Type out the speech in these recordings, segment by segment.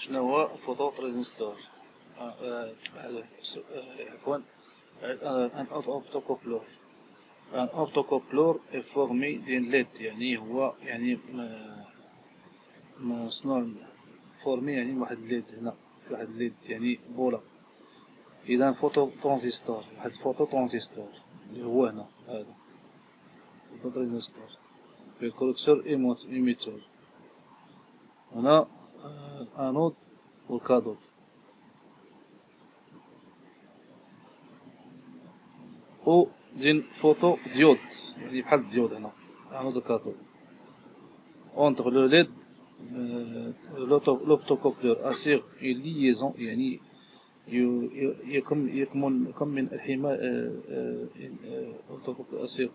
شنو هو فوتو ترانزستور؟ عفوا ان اوتوكوبلور. ان اوتوكوبلور فورمي ديال ليد، يعني هو يعني مصنوع فورمي يعني واحد الليد هنا، واحد الليد يعني بولا. اذا فوتو ترانزستور، واحد الفوتو ترانزستور اللي هو هنا هذا فوتو ترانزستور في الكولكتور ايميتور. هنا الانود والكاثود. و دين فوتو ديود، يعني بحال الديود هنا انود وكاثود. اونتر لو ليد l'optocoupleur assure une liaison، يعني يكمن الحماية. l'optocoupleur assure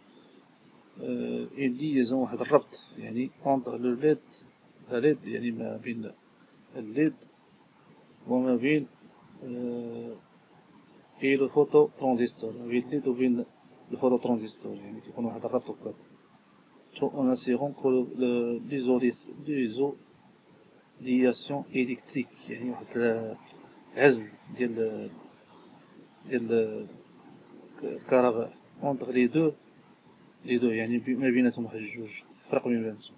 une liaison، واحد الربط يعني entre le LED يعني ما بين الليد وما بين et le phototransistor، ما بين الليد وبين الفوتوترانزستور، يعني كيكون واحد الربط هكا. en assurant que l'isolation électrique، يعني واحد العزل ديال الكهرباء entre les deux يعني ما بيناتهم واحد الجوج، فرق ما بيناتهم.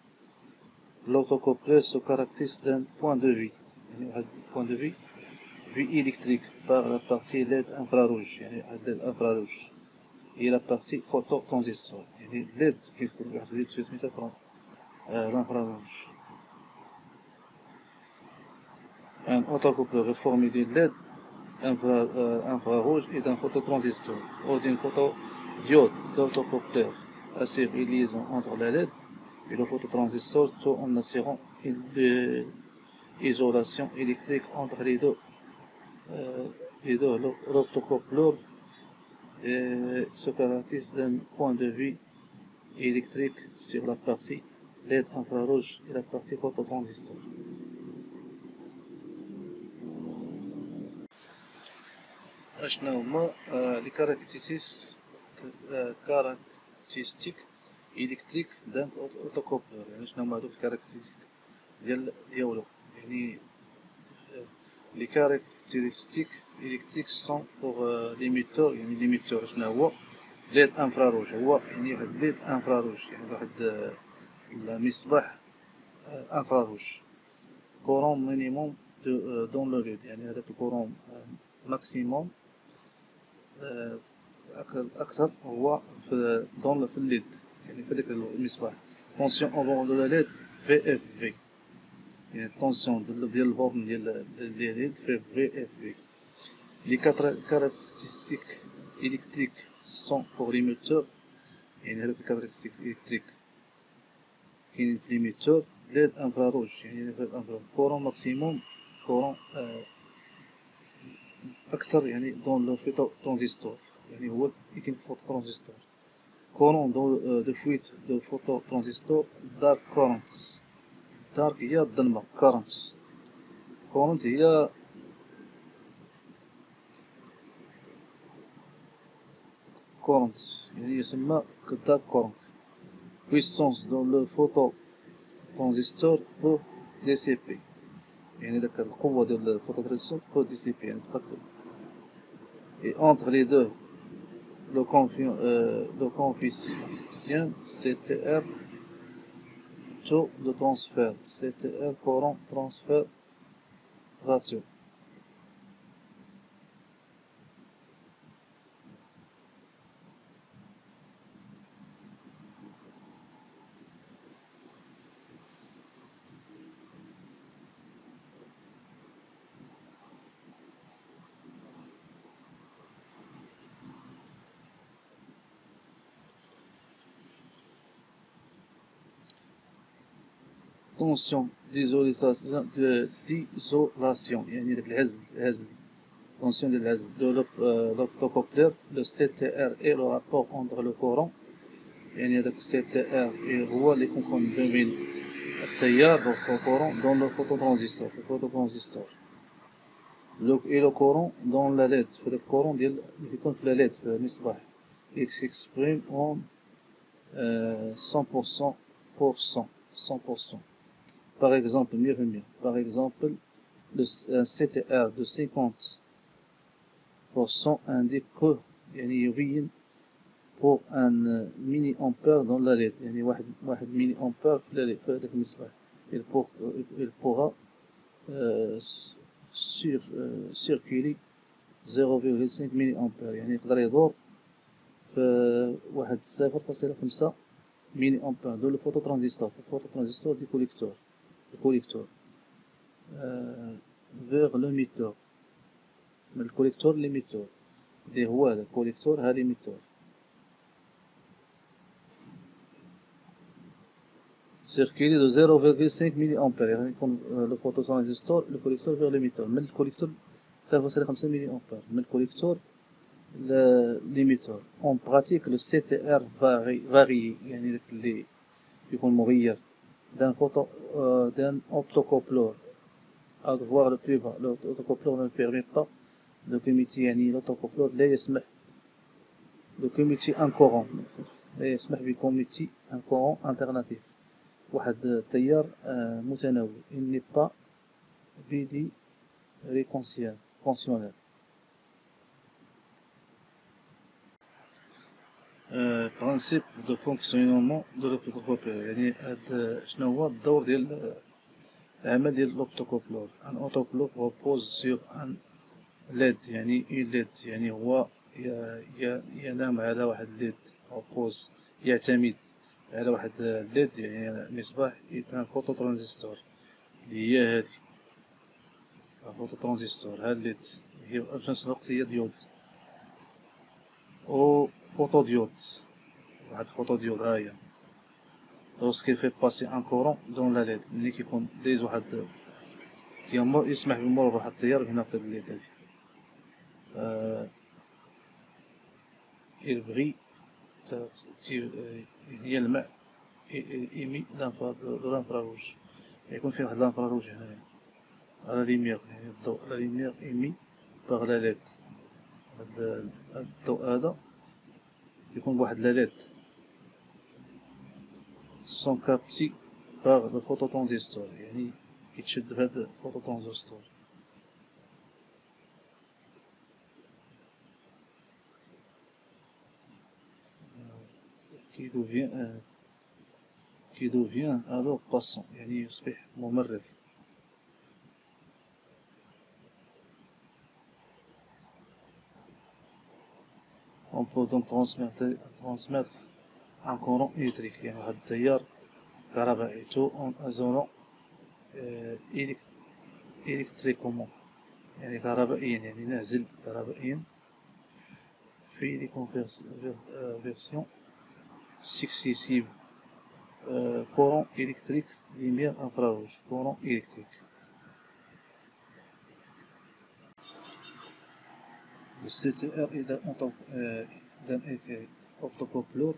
l'autocoupleur se caractérise d'un point de vue، يعني واحد point de vue électrique par la partie LED infrarouge، يعني واحد LED infrarouge et la partie phototransistor، يعني LED كيكون واحد LED سميتها l'infrarouge. un autocoupleur est formé d'une LED infrarouge et d'un phototransistor ou d'une photodiode. L'autocoupleur assure une liaison entre la LED et le phototransistor, tout en assurant une isolation électrique entre les deux. L'autocoupleur se caractérise d'un point de vue électrique sur la partie LED infrarouge et la partie phototransistor. اشنا هما لي كاركتيستيك الكتريك دان اوتوكوبلور، يعني شنو هما هادوك الكاركتيستيك ديالو، يعني لي كاركتيستيك الكتريك سون بوغ ليميتور، يعني ليميتور شنو هو ليد انفراروج، هو يعني واحد ليد انفراروج، يعني واحد المصباح انفراروج. كورون مينيموم دون لو ليد، يعني هذاك الكورون ماكسيموم اكثر هو في الليد، يعني في داك المصباح. طونسيون اون دو لا ليد في اف في، يعني الطونسيون ديال البورن ديال ليد في اف في. لي كاركتيستيك الكتريك سون بور ليميتور، يعني هذوك الكاركتيستيك الكتريك كاينين في ليميتور ليد انفراروج، يعني ليد انفراروج كورون ماكسيموم، كورون اكثر يعني دون لو فيتو ترانزستور، يعني هو اللي كاين في الفوتو ترانزستور. كورون دو فويت دو فوتو ترانزستور دارك كورنتس. دارك هي الظلمة، كورنتس كورنت هي كورنتس، يعني يسمى كدارك كورنت. puissance دون لو فوتو ترانزستور بو دي سي بي، يعني داك القوة ديال الفوتو ترانزستور بو دي سي بي، يعني تقسم. et entre les deux le coefficient CTR taux de transfert، CTR courant transfert ratio. tension d'isolation، يعني داك العزل tension ديال العزل de l'optocoupleur. le CTR est le rapport entre le courant، يعني هذاك CTR هو اللي كيكون بين التيار والكورون دون لو فوتوترانزستور، في الفوتوترانزستور. et le courant dans la LED، في داك الكورون ديال اللي كيكون في la LED في المصباح. il s'exprime en 100%. Par exemple 100%. Par exemple un CTR de 50% indique que يعني يبين pour un mini ampère dans la LED يعني واحد mini ampère في هذاك المصباح il pourra circuler 0,5 ملي أمبير يعني يقدر يدور في واحد 0.5 ملي أمبير دو الفوتو ترانزستور دي كوليكتور vers l'émetteur من الكوليكتور ليميتور اللي هو هذا الكوليكتور ها ليميتور circuler de 0,5 ملي أمبير يعني يكون لو فوتو ترانزستور لو كوليكتور vers l'émetteur من الكوليكتور 0,5 ملي أمبير من الكوليكتور l'émetteur. En pratique, le CTR varie يعني داك اللي يكون مغير d'un optocoupleur. À voir le plus bas, l'autocoupleur ne permet pas de commuter يعني l'autocoupleur لا يسمح de commuter un courant لا يسمح بكوميتي un courant alternatif واحد التيار متناوي il n'est pas bidirectionnel. Principe de fonctionnement de l'optocoupleur يعني هاد شنو هو الدور ديال العمل ديال l'optocoupleur. Un autocoupleur repose sur un LED يعني une LED يعني هو ينام على واحد LED repose يعتمد على واحد LED يعني مصباح un photo transistor اللي هي هادي photo transistor ها LED هي في نفس الوقت هي ديود أو photodiode واحد photodiode ها هي lorsqu'il fait passer un courant dans la LED ملي كيكون دايز واحد يسمح بمرور واحد التيار هنا في هاد الليد هادي il brille يلمع émis de l'infrarouge يكون فيه واحد الانفراروج هنايا على ليمير يعني الضوء على ليمير émis par la LED هاد الضوء هذا يكون بواحد لا LED sont captés par le phototransistor يعني كيتشد بهاد الفوتوترانزستور qui devient alors passant يعني يصبح ممرر. On peut donc transmettre un courant électrique يعني واحد التيار كهربائي tout en isolant électriquement يعني كهربائيا يعني نعزل كهربائيا في les conversions successives courant électrique lumière infrarouge courant électrique. Le CTR est d'un optocoupleur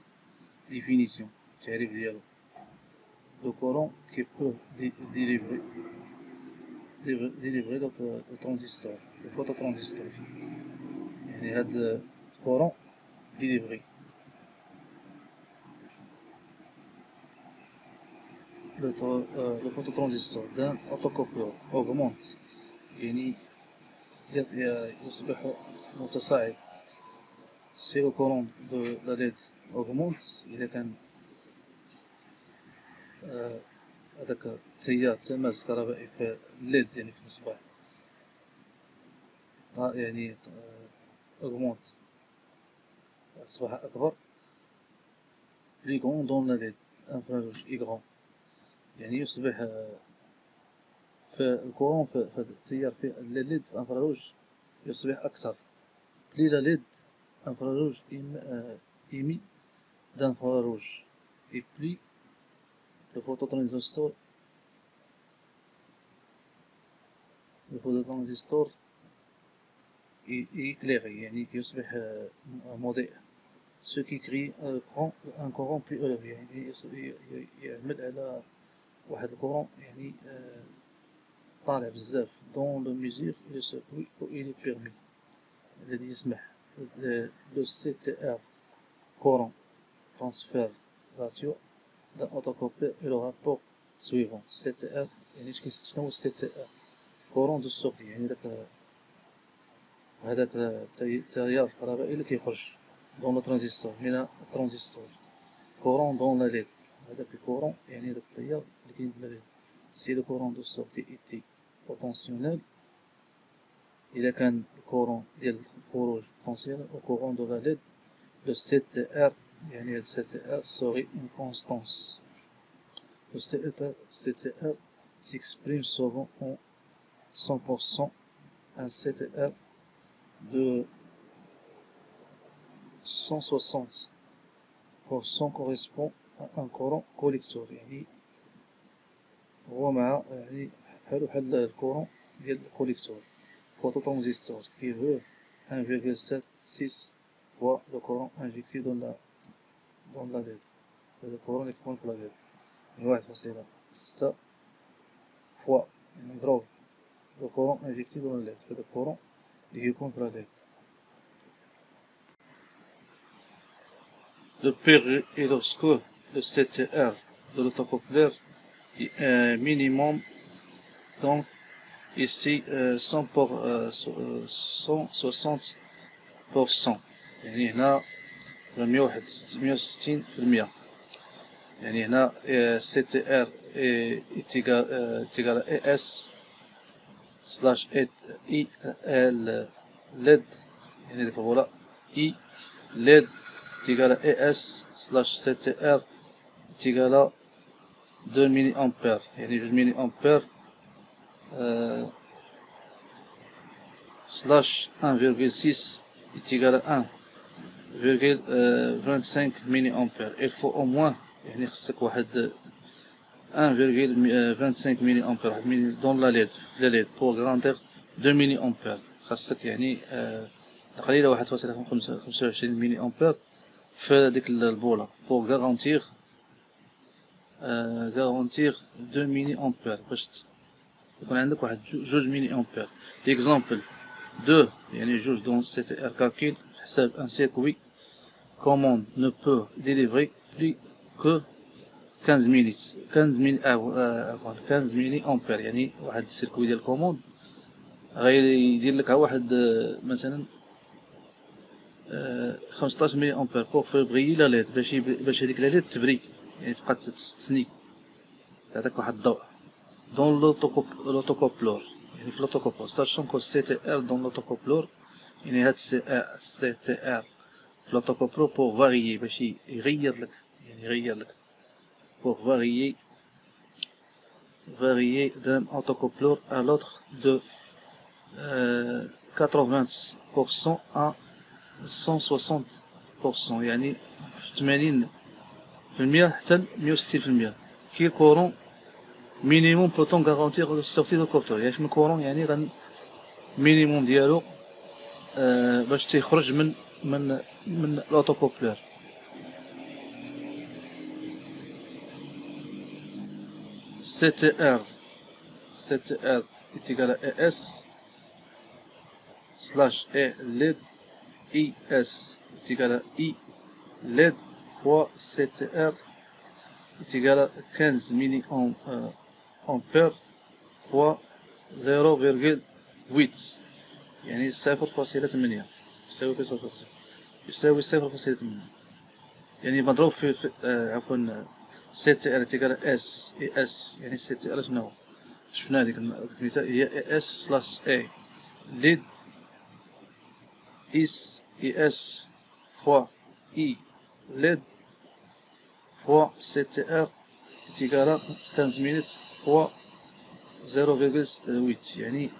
définition تعريف ديالو le courant qui peut délivrer le transistor le phototransistor يعني هاد courant délivré le phototransistor d'un autocoupleur augmente يعني يصبح متصاعد si le courant de la LED augmente إذا كان هذاك التيار تماس كهربائي في الليد يعني في المصباح يعني augmente أصبح أكبر plus grand dans la LED infrarouge est grand يعني يصبح في الكورون في التيار في الليد في الانفراروج يصبح أكثر plus la LED infrarouge émis d'infrarouge et plus le phototransistor est éclairé يعني يصبح مضيء ce qui crée un courant plus élevé يعني يعمل على واحد الكورون يعني طالع بزاف dans le mesure et le circuit où il est permis الذي يسمح le CTR courant transfert ratio d'un autocoupleur et le rapport suivant CTR يعني شنو هو CTR كورون دو سورتي، يعني هذاك التيار الكهربائي اللي كيخرج دون لو ترانزستور من الترانزستور. كورون دون لا ليد، هذاك الكورون يعني هذاك التيار اللي كاين في لا ليد. سي لو كورون دو سورتي ايتي بوتونسيونيل، إذا كان الكورون ديال الخروج بوتونسيونيل، و كورون دو لا ليد le CTR يعني هاد CTR serait une constance. Le CTR s'exprime souvent en 100%. Un CTR de 160% correspond à un courant collecteur. يعني هو مع يعني بحال الكورون ديال الكوليكتور phototransistor qui veut 1,76 fois le courant injecté dans la LED. Le courant اللي كيكون في لا LED 1.6 fois يعني نضرب le courant injecté dans la LED في هذا الكورون اللي كيكون في لا LED. Le pire est lorsque le CTR de l'autocoupleur est minimum, donc ici 160%. يعني هنا 161%. يعني هنا CTR est égal à ES slash I LED، يعني ديك فوالا I LED est égal à ES slash CTR est égal à 2 milliampères، يعني 2 milliampères slash 1,6 est égal à 1,25 milliampères. Il faut au moins يعني خصك واحد 1,25 milliampères dans la LED pour grandir 2 milliampères. خاصك يعني قليلة 1.25 milliampères في ديك البولة pour garantir 2 milliampères باش يكون عندك واحد 2 milliampères. L'exemple 2 يعني جوج dans CTR calcul حساب un circuit commande ne peut délivrer plus que 15 milliampères. يعني واحد السيركوي ديال الكوموند غيدير لك واحد مثلا 15 مليامبير بور فير بغيي لا ليد باش هذيك لا ليد تبري، يعني تبقى تسني تعطيك واحد الضوء دون لوتوكوبلور. يعني في لوتوكوبلور ساشون كو سي تي ار دون لوتوكوبلور، يعني هاد سي تي ار في لوتوكوبلور بور فاريي باش يغير لك، يعني يغير لك pour varier d'un autocoupleur à l'autre de 80% à 160%، يعني 80% حتى 160%. كي كورون مينيموم بوتون غارونتيغ السورتي دو كوبتور، يعني من كورون يعني غن مينيموم ديالو باش تيخرج من لوتوكوبلور. CTR est égal à ES slash E LED IS est égal à I LED fois CTR est égal à 15 milliampères fois 0,8، يعني 0.8 يساوي 0.8، يعني مضروب في عفوا CTR est égal à S et S، يعني CTR شنو شفنا هذيك المثال هي ES slash A LED IS fois I LED fois CTR est égal à 15 minutes fois 0,8، يعني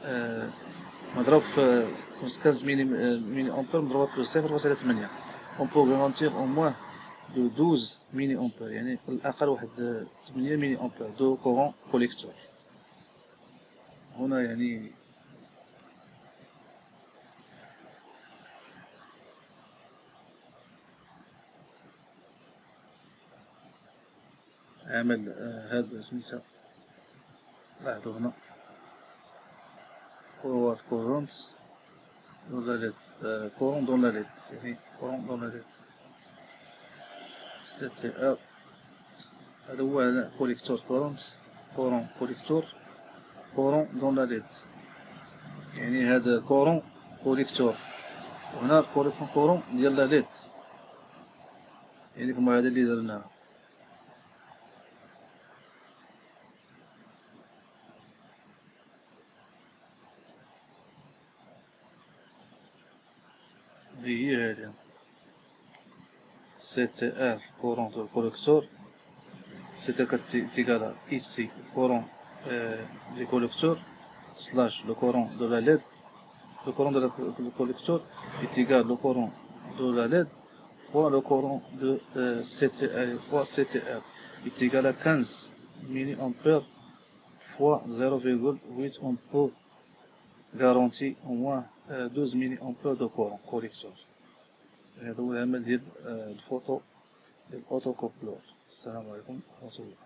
مضروب في 15 milliampères مضروب في 0.8. On peut garantir au moins de 12 milliampères، يعني الأقل واحد 8 milliampères de courant collecteur. هنا يعني عمل هذا سميتها، لاحظوا هنا كروات كورونت ولا ليد كورون دون لا ليد، يعني كورون دون لا ليد CTR هذا هو كوليكتور كورونت كورون كوليكتور كورون دون لا ليد. يعني هذا كورون كوليكتور، وهنا كورون ديال لا ليد، يعني المعادلة اللي درناها. هي هادي CTR courant de collecteur, c'est égal à ici courant du collecteur slash le courant de la LED. Le courant du collecteur est égal au courant de la LED fois le courant de CTR fois CTR est égal à 15 milliampères fois 0,8 ampères garantie au moins 12 milliampères de courant collecteur. هذا هو العمل ديال الفوتو الأوتوكوبلور. السلام عليكم ورحمة الله.